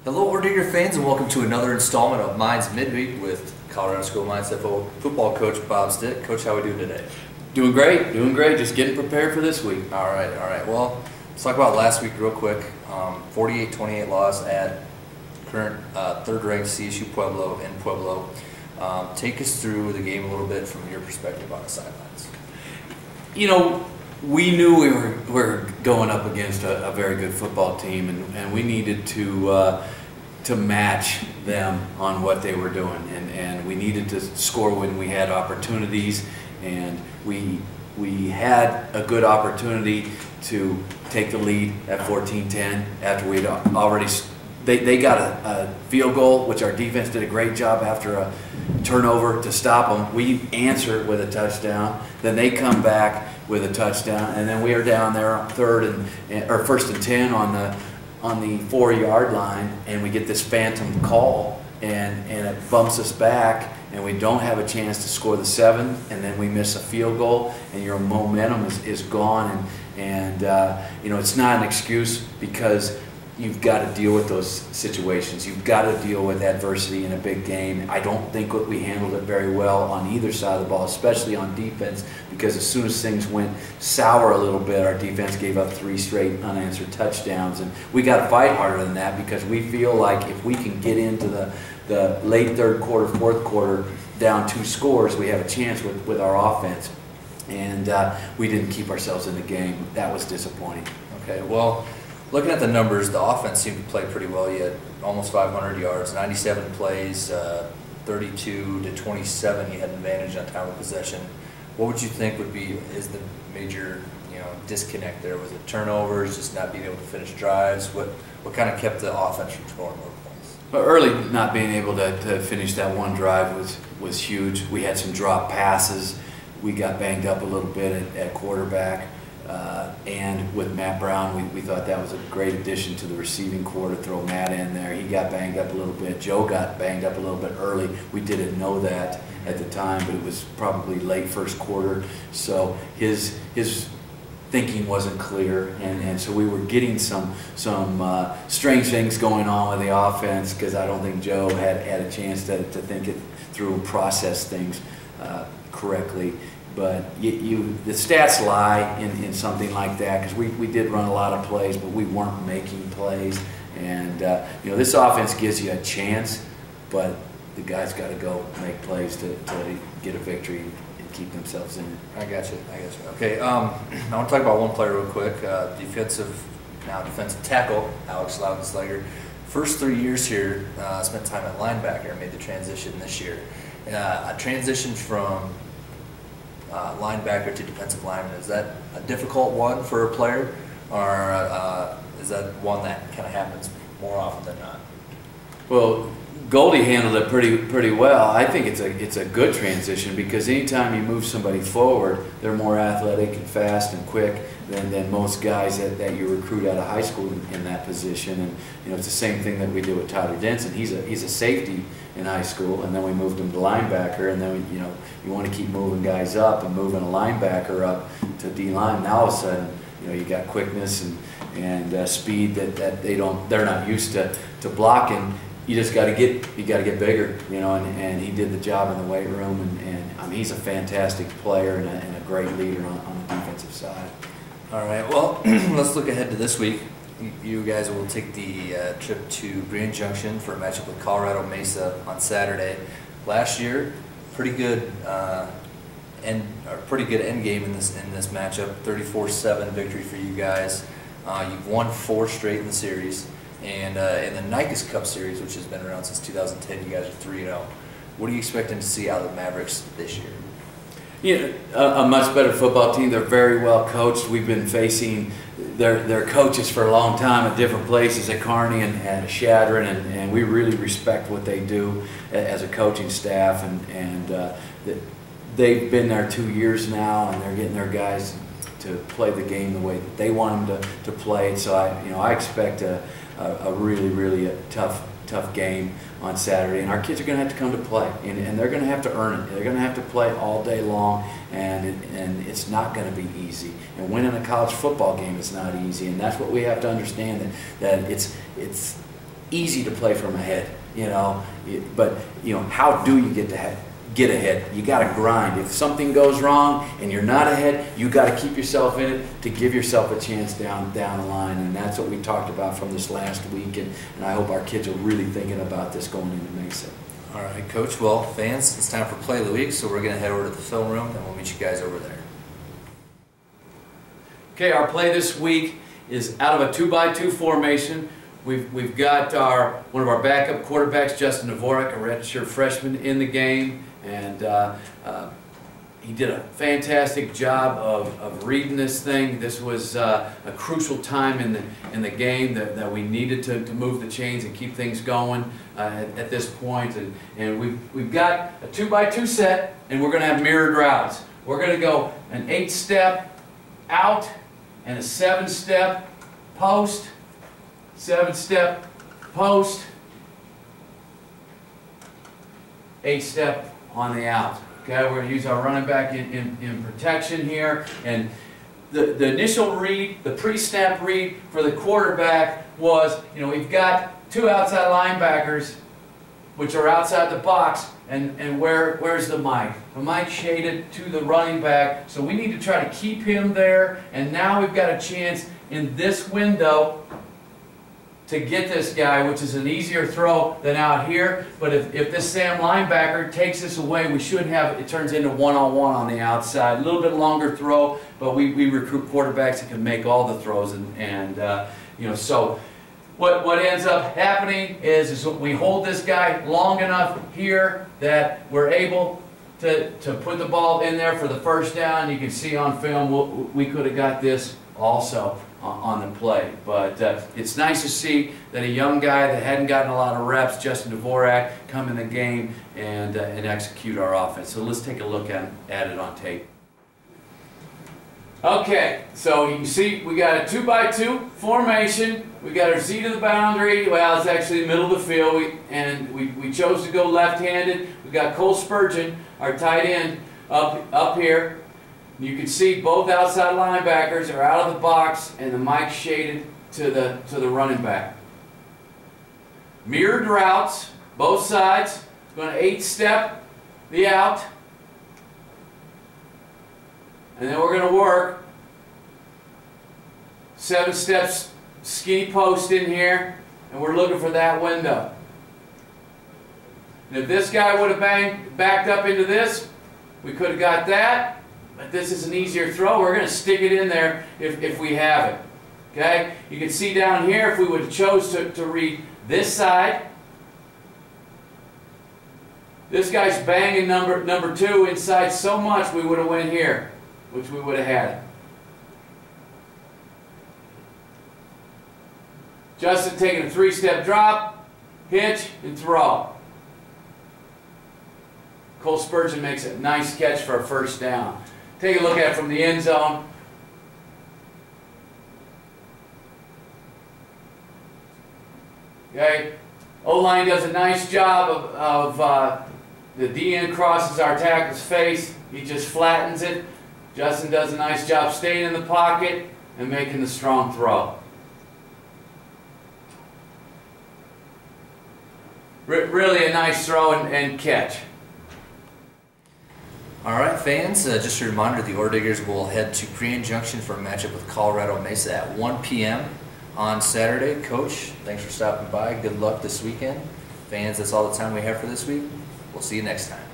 Hello, Order fans, and welcome to another installment of Mines MidWeek with Colorado School Mines football coach Bob Stitt. Coach, how are we doing today? Doing great, doing great. Just getting prepared for this week. All right. Well, let's talk about last week real quick. 48-28 loss at current third-ranked CSU Pueblo in Pueblo. Take us through the game a little bit from your perspective on the sidelines. You know, we knew we were going up against a very good football team, and we needed to match them on what they were doing, and we needed to score when we had opportunities, and we had a good opportunity to take the lead at 14-10 after we'd already. They got a field goal, which our defense did a great job after a turnover to stop them. We answered with a touchdown. Then they come back with a touchdown, and then we are down there on first and 10 on the 4-yard line, and we get this phantom call, and it bumps us back, and we don't have a chance to score the 7th, and then we miss a field goal, and your momentum is gone, and you know, it's not an excuse, because you've got to deal with those situations. You've got to deal with adversity in a big game. I don't think we handled it very well on either side of the ball, especially on defense, because as soon as things went sour a little bit, our defense gave up 3 straight unanswered touchdowns. And we got to fight harder than that, because we feel like if we can get into the late third quarter, fourth quarter, down 2 scores, we have a chance with our offense. And we didn't keep ourselves in the game. That was disappointing. Okay, well, looking at the numbers, the offense seemed to play pretty well. You had almost 500 yards, 97 plays, 32 to 27. You had an advantage on time of possession. What would you think is the major disconnect there? Was it turnovers, just not being able to finish drives? What kind of kept the offense from scoring more points? But early, not being able to finish that one drive was huge. We had some drop passes. We got banged up a little bit at quarterback. And with Matt Brown, we thought that was a great addition to the receiving corps to throw Matt in there. He got banged up a little bit. Joe got banged up a little bit early. We didn't know that at the time, but it was probably late first quarter. So his thinking wasn't clear, and so we were getting some strange things going on with the offense, because I don't think Joe had a chance to think it through and process things correctly. But the stats lie in something like that, because we did run a lot of plays, but we weren't making plays. And this offense gives you a chance, but the guys got to go make plays to get a victory and keep themselves in it. I got you. Okay, I want to talk about one player real quick. Defensive tackle, Alex Loudenslager. First 3 years here, spent time at linebacker, made the transition this year. A transition from linebacker to defensive lineman, is that a difficult one for a player, or is that one that kind of happens more often than not? Well, Goldie handled it pretty well. I think it's a good transition, because anytime you move somebody forward, they're more athletic and fast and quick than most guys that you recruit out of high school in that position. And it's the same thing that we did with Tyler Denson. He's a safety in high school, and then we moved him to linebacker, and then you want to keep moving guys up, and moving a linebacker up to D-line. Now all of a sudden, you got quickness and speed that they're not used to blocking. You just got to get bigger, and he did the job in the weight room, and I mean, he's a fantastic player and a great leader on the defensive side. All right, well, let's look ahead to this week. You guys will take the trip to Grand Junction for a matchup with Colorado Mesa on Saturday. Last year, pretty good end game in this matchup. 34-7 victory for you guys. You've won 4 straight in the series, and in the Nicus Cup series, which has been around since 2010, you guys are 3-0. What are you expecting to see out of the Mavericks this year? A much better football team. They're very well coached. We've been facing their coaches for a long time at different places, at Kearney and at Shadron, and we really respect what they do as a coaching staff. And they've been there 2 years now, and they're getting their guys to play the game the way that they want them to play it. So I expect a really tough game on Saturday, and our kids are going to have to come to play, and they're going to have to earn it. They're going to have to play all day long, and it's not going to be easy. And winning a college football game is not easy, and that's what we have to understand, that it's easy to play from ahead, you know, but you know, how do you get ahead? You got to grind. If something goes wrong and you're not ahead, you got to keep yourself in it to give yourself a chance down the line. And that's what we talked about from this last week. And I hope our kids are really thinking about this going into Mesa. All right, Coach. Well, fans, it's time for Play of the Week, so we're going to head over to the film room, and we'll meet you guys over there. Okay, our play this week is out of a 2x2 formation. We've got one of our backup quarterbacks, Justin Dvorak, a redshirt freshman, in the game, and he did a fantastic job of reading this thing. This was a crucial time in the game that we needed to move the chains and keep things going at this point. And we've got a 2x2 set, and we're going to have mirrored routes. We're going to go an 8-step out and a 7-step post. 7-step post, 8-step on the out. Okay, we're going to use our running back in protection here. And the initial read, the pre-snap read for the quarterback was, you know, we've got 2 outside linebackers, which are outside the box, and where's the mic? The mic shaded to the running back, so we need to try to keep him there. And now we've got a chance in this window to get this guy, which is an easier throw than out here. But if this Sam linebacker takes this away, we should have, it turns into one-on-one on the outside. A little bit longer throw, but we recruit quarterbacks that can make all the throws. And you know, so what ends up happening is we hold this guy long enough here that we're able to put the ball in there for the first down. You can see on film, we could have got this also on the play. But it's nice to see that a young guy that hadn't gotten a lot of reps, Justin Dvorak, come in the game and execute our offense. So let's take a look at it on tape. Okay, so you can see we got a 2x2 formation. We got our Z to the boundary. Well, it's actually the middle of the field. We chose to go left-handed. We got Cole Spurgeon, our tight end, up here. You can see both outside linebackers are out of the box, and the mic shaded to the running back. Mirrored routes, both sides. Going to 8-step the out, and then we're going to work 7 steps skinny post in here, and we're looking for that window. And if this guy would have backed up into this, we could have got that. But this is an easier throw. We're going to stick it in there if we have it. Okay? You can see down here, if we would have chose to read this side, this guy's banging number 2 inside so much we would have went here, which we would have had it. Justin taking a 3-step drop, hitch, and throw. Cole Spurgeon makes a nice catch for a first down. Take a look at it from the end zone. Okay, O-line does a nice job of the D-end crosses our tackle's face. He just flattens it. Justin does a nice job staying in the pocket and making the strong throw. Really a nice throw and catch. All right, fans, just a reminder, the Ore Diggers will head to Grand Junction for a matchup with Colorado Mesa at 1 p.m. on Saturday. Coach, thanks for stopping by. Good luck this weekend. Fans, that's all the time we have for this week. We'll see you next time.